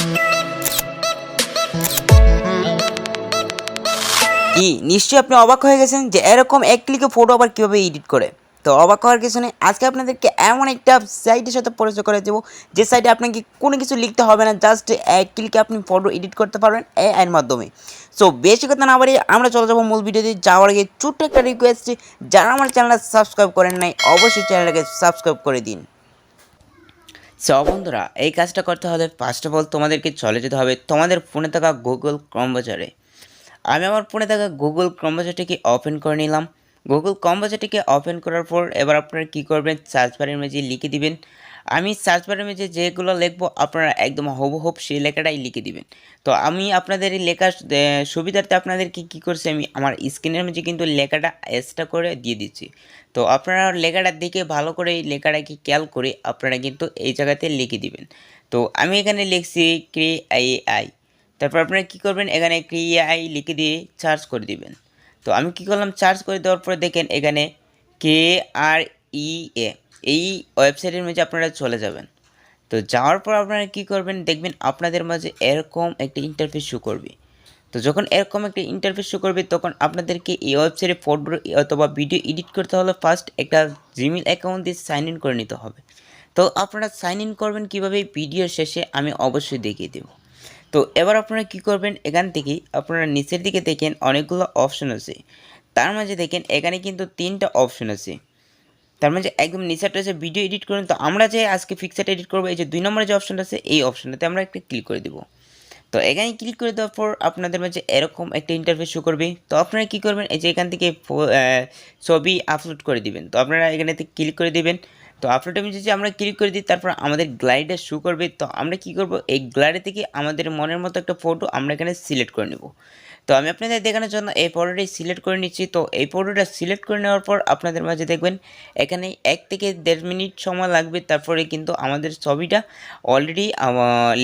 কি নিশ্চয়ই আপনি অবাক হয়ে গেছেন যে এরকম এক ক্লিকে ফটো আবার কীভাবে এডিট করে। তো অবাক হওয়ার কিছু নেই, আজকে আপনাদেরকে এমন একটা সাইটের সাথে পরিচয় করে দেবো যে সাইটে আপনাকে কোনো কিছু লিখতে হবে না, জাস্ট এক ক্লিকে আপনি ফটো এডিট করতে পারবেন এর মাধ্যমে। সো বেশি কথা না বাড়িয়ে আমরা চলে যাবো মূল ভিডিওতে যাওয়ার আগে ছোট্ট একটা রিকোয়েস্ট, যারা আমার চ্যানেলটা সাবস্ক্রাইব করেন নাই অবশ্যই চ্যানেলটাকে সাবস্ক্রাইব করে দিন। সো বন্ধুরা, এই কাজটা করতে হলে ফার্স্ট অফ অল তোমাদেরকে চলে যেতে হবে তোমাদের ফোনে থাকা গুগল ক্রোম ব্রাউজারে। আমি আমার ফোনে থাকা গুগল ক্রোম ব্রাউজারটিকে ওপেন করে নিলাম। গুগল ক্রোম ব্রাউজারটিকে ওপেন করার পর এবার আপনারা কী করবেন, সার্চ বারের মেঝে লিখে দিবেন। আমি সার্চ বারের মেঝে যেগুলো লিখবো আপনারা একদম হুবহুব সেই লেখাটাই লিখে দিবেন। তো আমি আপনাদের এই লেখার সুবিধার্থে আপনাদেরকে কী করছি, আমি আমার স্ক্রিনের মেঝে কিন্তু লেখাটা এক্সট্রা করে দিয়ে দিচ্ছি। তো আপনারা লেখাটার দিকে ভালো করে এই লেখাটাকে খেয়াল করে আপনারা কিন্তু এই জায়গাতে লিখে দিবেন। তো আমি এখানে লিখছি KREAI। তারপর আপনারা কী করবেন, এখানে KREAI লিখে দিয়ে সার্চ করে দিবেন। তো আমি কী করলাম, সার্চ করে দেওয়ার পরে দেখেন এখানে KREA এই ওয়েবসাইটের মধ্যে আপনারা চলে যাবেন। তো যাওয়ার পর আপনারা কী করবেন, দেখবেন আপনাদের মাঝে এরকম একটা ইন্টারফেস শো করবে। তো যখন এরকম একটা ইন্টারফেস শো করবে তখন আপনাদেরকে এই ওয়েবসাইটে ফটো অথবা ভিডিও এডিট করতে হলে ফার্স্ট একটা জিমেল অ্যাকাউন্ট দিয়ে সাইন ইন করে নিতে হবে। তো আপনারা সাইন ইন করবেন কীভাবে, ভিডিওর শেষে আমি অবশ্যই দেখিয়ে দেব। তো এবার আপনারা কী করবেন, এখান থেকে আপনারা নিচের দিকে দেখেন অনেকগুলো অপশন আছে। তার মাঝে দেখেন এখানে কিন্তু 3টা অপশন আছে। তার মাঝে একদম নিচেরটা আছে ভিডিও এডিট করুন। তো আমরা যে আজকে পিকচারটা এডিট করবো, এই যে 2 নম্বরে যে অপশনটা আছে এই অপশনটাতে আমরা একটা ক্লিক করে দেবো। তো এখানে ক্লিক করে দেওয়ার পর আপনাদের মাঝে এরকম একটা ইন্টারফেস শো করবে। তো আপনারা কী করবেন, এই যে এখান থেকে ছবি আপলোড করে দিবেন। তো আপনারা এখানেতে ক্লিক করে দিবেন। তো আপলোডের মধ্যে যে আমরা ক্লিক করে দিই তারপর আমাদের গ্লাইডে শো করবে। তো আমরা কী করব, এই গ্লাইডে থেকে আমাদের মনের মতো একটা ফটো আমরা এখানে সিলেক্ট করে নেব। তো আমি আপনাদের দেখানোর জন্য এই ফটোটাই সিলেক্ট করে নিচ্ছি। তো এই ফটোটা সিলেক্ট করে নেওয়ার পর আপনাদের মাঝে দেখবেন এখানে 1 থেকে 1.5 মিনিট সময় লাগবে, তারপরে কিন্তু আমাদের ছবিটা অলরেডি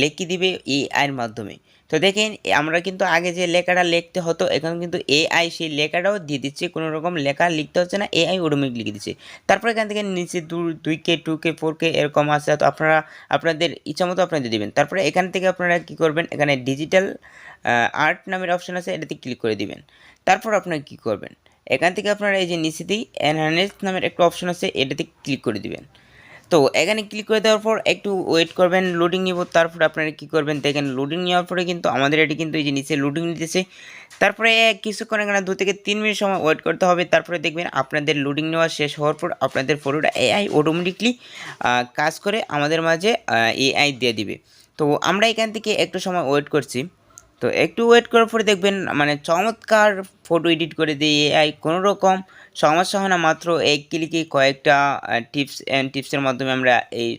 লিখে দিবে এআইয়ের মাধ্যমে। তো দেখেন আমরা কিন্তু আগে যে লেখাটা লিখতে হতো এখন কিন্তু এআই সেই লেখাটাও দিয়ে দিচ্ছে, কোনো রকম লেখা লিখতে হচ্ছে না, এআই অটোমেটিক লিখে দিচ্ছে। তারপর এখান থেকে নিচে 2K 2K 4K এরকম আছে। তো আপনারা আপনাদের ইচ্ছা মতো আপনাদের দেবেন। তারপরে এখান থেকে আপনারা কী করবেন, এখানে ডিজিটাল আর্ট নামের অপশন আছে, এটাতে ক্লিক করে দিবেন। তারপর আপনারা কী করবেন, এখান থেকে আপনারা এই যে নিচেতেই এনহ্যান্স নামের একটা অপশন আছে, এটাতে ক্লিক করে দিবেন। তো এখানে ক্লিক করে দেওয়ার পর একটু ওয়েট করবেন, লোডিং নিব। তারপরে আপনারা কী করবেন, দেখেন লোডিং নেওয়ার পরে কিন্তু আমাদের এটি কিন্তু এই যে নিচে লোডিং নিতেছে। তারপরে কিছুক্ষণ এখানে 2 থেকে 3 মিনিট সময় ওয়েট করতে হবে। তারপরে দেখবেন আপনাদের লোডিং নেওয়া শেষ হওয়ার পর আপনাদের ফটোটা এআই অটোমেটিকলি কাজ করে আমাদের মাঝে এআই দিয়ে দিবে। তো আমরা এখান থেকে একটু সময় ওয়েট করছি। তো একটু ওয়েট করার পরে দেখবেন মানে চমৎকার ফটো এডিট করে দিয়ে এআই, কোনো রকম সমস্যা হয় না। মাত্র এক ক্লিকে কয়েকটা টিপসের মাধ্যমে আমরা এই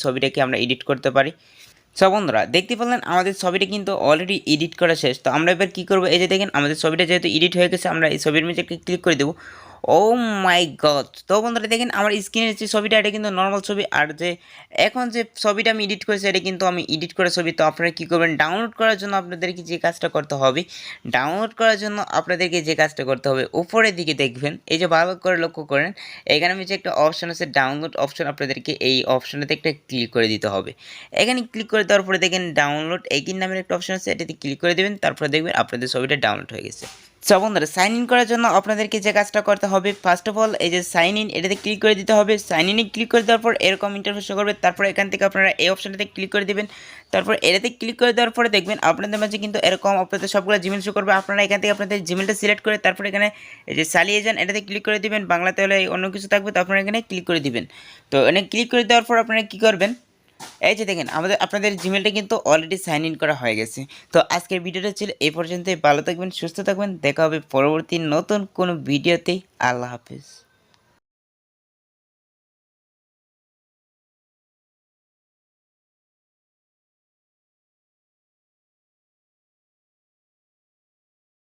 ছবিটাকে আমরা এডিট করতে পারি। সো বন্ধুরা দেখতে পেলেন আমাদের ছবিটা কিন্তু অলরেডি এডিট করা শেষ। তো আমরা এবার কী করবো, এই যে দেখেন আমাদের ছবিটা যেহেতু এডিট হয়ে গেছে আমরা এই ছবির মধ্যে ক্লিক করে দেবো। ও মাই গড! তো বন্ধুরা দেখেন আমার স্ক্রিনের যে ছবিটা এটা কিন্তু নর্মাল ছবি, আর যে এখন যে ছবিটা আমি এডিট করেছি এটা কিন্তু আমি এডিট করা ছবি। তো আপনারা কী করবেন, ডাউনলোড করার জন্য আপনাদেরকে যে কাজটা করতে হবে, উপরের দিকে দেখবেন, এই যে ভালো করে লক্ষ্য করেন এখানে আমি যে একটা অপশন আছে ডাউনলোড অপশন, আপনাদেরকে এই অপশনটাতে একটা ক্লিক করে দিতে হবে। এখানে ক্লিক করে দেওয়ার পরে দেখেন ডাউনলোড এগেইন নামের একটা অপশন আছে, এটাতে ক্লিক করে দেবেন। তারপরে দেখবেন আপনাদের ছবিটা ডাউনলোড হয়ে গেছে। সো বন্ধুরা সাইন ইন করার জন্য আপনাদেরকে যে কাজটা করতে হবে, ফার্স্ট অফ অল এই যে সাইন ইন এটাতে ক্লিক করে দিতে হবে। সাইন ইনে ক্লিক করে দেওয়ার পর এরকম ইন্টারফেস শো করবে। তারপর এখান থেকে আপনারা এই অপশনটাতে ক্লিক করে দেবেন। তারপর এটাতে ক্লিক করে দেওয়ার পরে দেখবেন আপনাদের মাঝে কিন্তু এরকম আপনাদের সবগুলো জিমেল শো করবে। আপনারা এখান থেকে আপনাদের জিমেলটা সিলেক্ট করে তারপর এখানে এই যে চালিয়ে যান এটাতে ক্লিক করে দিবেন। বাংলাতে হলে অন্য কিছু থাকবে, তো আপনারা এখানে ক্লিক করে দিবেন। তো এখানে ক্লিক করে দেওয়ার পর আপনারা কী করবেন, এই যে দেখেন আপনাদের জিমেলটা কিন্তু অলরেডি সাইন ইন করা হয়ে গেছে। তো আজকের ভিডিওটা ছিল এই পর্যন্তই। ভালো থাকবেন, সুস্থ থাকবেন, দেখা হবে পরবর্তী নতুন কোনো ভিডিওতে। আল্লাহ হাফেজ।